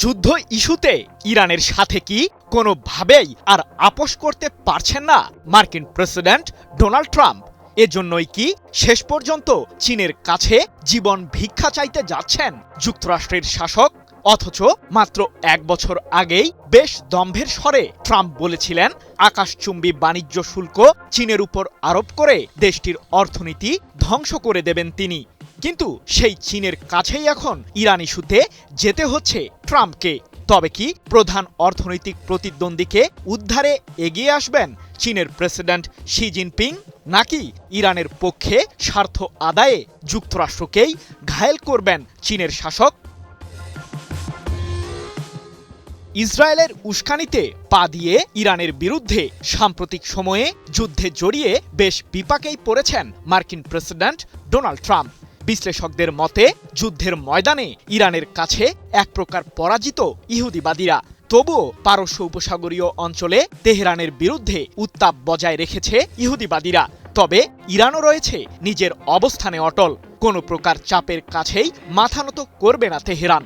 যুদ্ধ ইস্যুতে ইরানের সাথে কি কোনোভাবেই আর আপোষ করতে পারছেন না মার্কিন প্রেসিডেন্ট ডোনাল্ড ট্রাম্প? এজন্যই কি শেষ পর্যন্ত চীনের কাছে জীবন ভিক্ষা চাইতে যাচ্ছেন যুক্তরাষ্ট্রের শাসক? অথচ মাত্র এক বছর আগেই বেশ দম্ভের স্বরে ট্রাম্প বলেছিলেন আকাশচুম্বী বাণিজ্য শুল্ক চীনের উপর আরোপ করে দেশটির অর্থনীতি ধ্বংস করে দেবেন তিনি। কিন্তু সেই চীনের কাছেই এখন ইরান ইস্যুতে যেতে হচ্ছে ট্রাম্পকে। তবে কি প্রধান অর্থনৈতিক প্রতিদ্বন্দ্বীকে উদ্ধারে এগিয়ে আসবেন চীনের প্রেসিডেন্ট শি জিনপিং, নাকি ইরানের পক্ষে স্বার্থ আদায়ে যুক্তরাষ্ট্রকেই ঘায়েল করবেন চীনের শাসক? ইসরায়েলের উস্কানিতে পা দিয়ে ইরানের বিরুদ্ধে সাম্প্রতিক সময়ে যুদ্ধে জড়িয়ে বেশ বিপাকেই পড়েছেন মার্কিন প্রেসিডেন্ট ডোনাল্ড ট্রাম্প। বিশ্লেষকদের মতে যুদ্ধের ময়দানে ইরানের কাছে এক প্রকার পরাজিত ইহুদিবাদীরা। তবুও পারস্য উপসাগরীয় অঞ্চলে তেহরানের বিরুদ্ধে উত্তাপ বজায় রেখেছে ইহুদিবাদীরা। তবে ইরানও রয়েছে নিজের অবস্থানে অটল। কোনো প্রকার চাপের কাছেই মাথা নত করবে না তেহরান।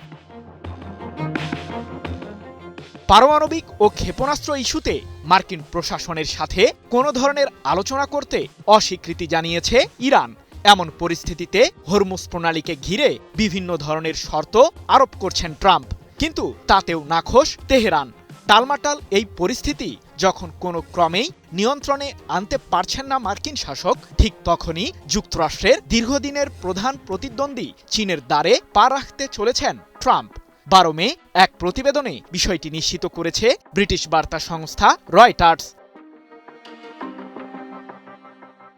পারমাণবিক ও ক্ষেপণাস্ত্র ইস্যুতে মার্কিন প্রশাসনের সাথে কোনো ধরনের আলোচনা করতে অস্বীকৃতি জানিয়েছে ইরান। এমন পরিস্থিতিতে হরমুজ প্রণালীকে ঘিরে বিভিন্ন ধরনের শর্ত আরোপ করছেন ট্রাম্প। কিন্তু তাতেও নাখোশ তেহরান। টালমাটাল এই পরিস্থিতি যখন কোনো ক্রমেই নিয়ন্ত্রণে আনতে পারছেন না মার্কিন শাসক, ঠিক তখনই যুক্তরাষ্ট্রের দীর্ঘদিনের প্রধান প্রতিদ্বন্দ্বী চীনের দ্বারে পা রাখতে চলেছেন ট্রাম্প। 12 মে এক প্রতিবেদনে বিষয়টি নিশ্চিত করেছে ব্রিটিশ বার্তা সংস্থা রয়টার্স।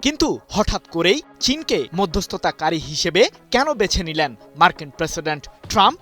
কিন্তু হঠাৎ করেই চীনকে মধ্যস্থতাকারী হিসেবে কেন বেছে নিলেন মার্কিন প্রেসিডেন্ট ট্রাম্প?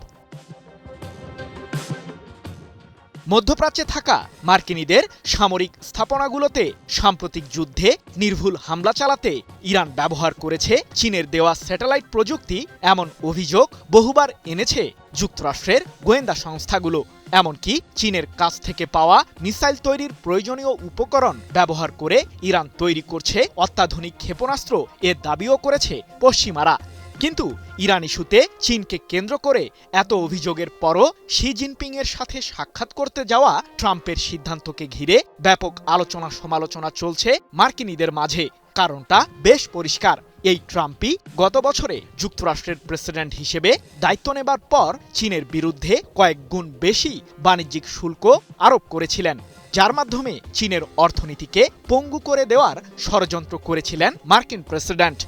মধ্যপ্রাচ্যে থাকা মার্কিনীদের সামরিক স্থাপনাগুলোতে সাম্প্রতিক যুদ্ধে নির্ভুল হামলা চালাতে ইরান ব্যবহার করেছে চীনের দেওয়া স্যাটেলাইট প্রযুক্তি, এমন অভিযোগ বহুবার এনেছে যুক্তরাষ্ট্রের গোয়েন্দা সংস্থাগুলো। এমনকি চীনের কাছ থেকে পাওয়া মিসাইল তৈরির প্রয়োজনীয় উপকরণ ব্যবহার করে ইরান তৈরি করছে অত্যাধুনিক ক্ষেপণাস্ত্র, এ দাবিও করেছে পশ্চিমারা। কিন্তু ইরান ইস্যুতে চীনকে কেন্দ্র করে এত অভিযোগের পরও শি জিনপিংয়ের সাথে সাক্ষাৎ করতে যাওয়া ট্রাম্পের সিদ্ধান্তকে ঘিরে ব্যাপক আলোচনা সমালোচনা চলছে মার্কিনীদের মাঝে। কারণটা বেশ পরিষ্কার, এই ট্রাম্পই গত বছরে যুক্তরাষ্ট্রের প্রেসিডেন্ট হিসেবে দায়িত্ব নেবার পর চীনের বিরুদ্ধে কয়েক গুণ বেশি বাণিজ্যিক শুল্ক আরোপ করেছিলেন, যার মাধ্যমে চীনের অর্থনীতিকে পঙ্গু করে দেওয়ার ষড়যন্ত্র করেছিলেন মার্কিন প্রেসিডেন্ট।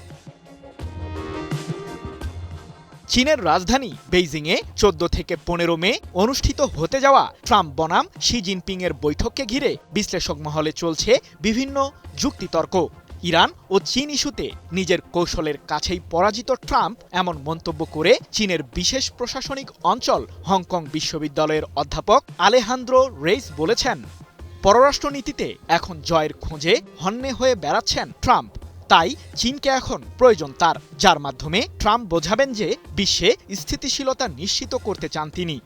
চীনের রাজধানী বেইজিংয়ে 14 থেকে 15 মে অনুষ্ঠিত হতে যাওয়া ট্রাম্প বনাম শি জিনপিংয়ের বৈঠককে ঘিরে বিশ্লেষক মহলে চলছে বিভিন্ন যুক্তিতর্ক। ইরান ও চীন ইস্যুতে নিজের কৌশলের কাছেই পরাজিত ট্রাম্প এমন মন্তব্য করে চীনের বিশেষ প্রশাসনিক অঞ্চল হংকং বিশ্ববিদ্যালয়ের অধ্যাপক আলেহান্দ্রো রেইস বলেছেন, পররাষ্ট্রনীতিতে এখন জয়ের খোঁজে হন্যে হয়ে বেড়াচ্ছেন ট্রাম্প। তাই চীনকে এখন প্রয়োজন তার, যার মাধ্যমে ট্রাম্প বোঝাবেন যে বিশ্বে স্থিতিশীলতা নিশ্চিত করতে চান তিনি।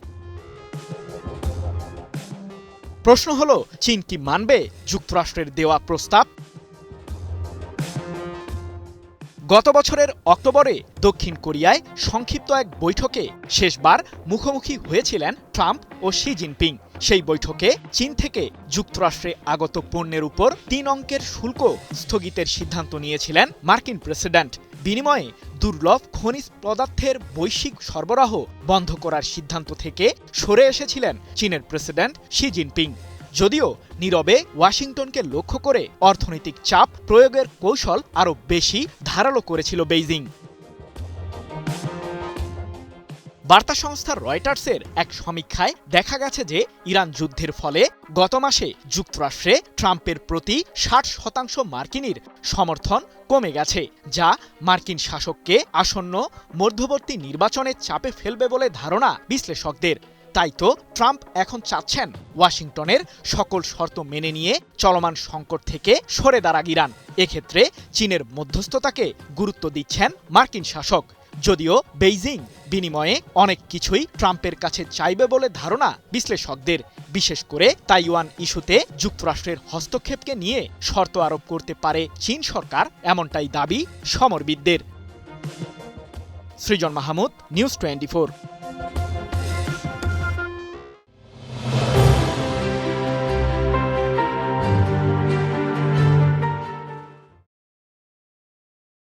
প্রশ্ন হলো, চীন কি মানবে যুক্তরাষ্ট্রের দেওয়া প্রস্তাব? গত বছরের অক্টোবরে দক্ষিণ কোরিয়ায় সংক্ষিপ্ত এক বৈঠকে শেষবার মুখোমুখি হয়েছিলেন ট্রাম্প ও শি জিনপিং। সেই বৈঠকে চীন থেকে যুক্তরাষ্ট্রে আগত পণ্যের উপর 3 অঙ্কের শুল্ক স্থগিতের সিদ্ধান্ত নিয়েছিলেন মার্কিন প্রেসিডেন্ট। বিনিময়ে দুর্লভ খনিজ পদার্থের বৈশ্বিক সরবরাহ বন্ধ করার সিদ্ধান্ত থেকে সরে এসেছিলেন চীনের প্রেসিডেন্ট শি জিনপিং। যদিও নীরবে ওয়াশিংটনকে লক্ষ্য করে অর্থনৈতিক চাপ প্রয়োগের কৌশল আরও বেশি ধারালো করেছিল বেইজিং। বার্তা সংস্থা রয়টার্সের এক সমীক্ষায় দেখা গেছে যে ইরান যুদ্ধের ফলে গত মাসে যুক্তরাষ্ট্রে ট্রাম্পের প্রতি 60% মার্কিনীর সমর্থন কমে গেছে, যা মার্কিন শাসককে আসন্ন মধ্যবর্তী নির্বাচনে চাপে ফেলবে বলে ধারণা বিশ্লেষকদের। তাই তো ট্রাম্প এখন চাচ্ছেন ওয়াশিংটনের সকল শর্ত মেনে নিয়ে চলমান সংকট থেকে সরে দাঁড়াক ইরান। এক্ষেত্রে চীনের মধ্যস্থতাকে গুরুত্ব দিচ্ছেন মার্কিন শাসক। যদিও বেইজিং বিনিময়ে অনেক কিছুই ট্রাম্পের কাছে চাইবে বলে ধারণা বিশ্লেষকদের। বিশেষ করে তাইওয়ান ইস্যুতে যুক্তরাষ্ট্রের হস্তক্ষেপকে নিয়ে শর্ত আরোপ করতে পারে চীন সরকার, এমনটাই দাবি সমরবিদদের। সৃজন মাহমুদ, নিউজ 24।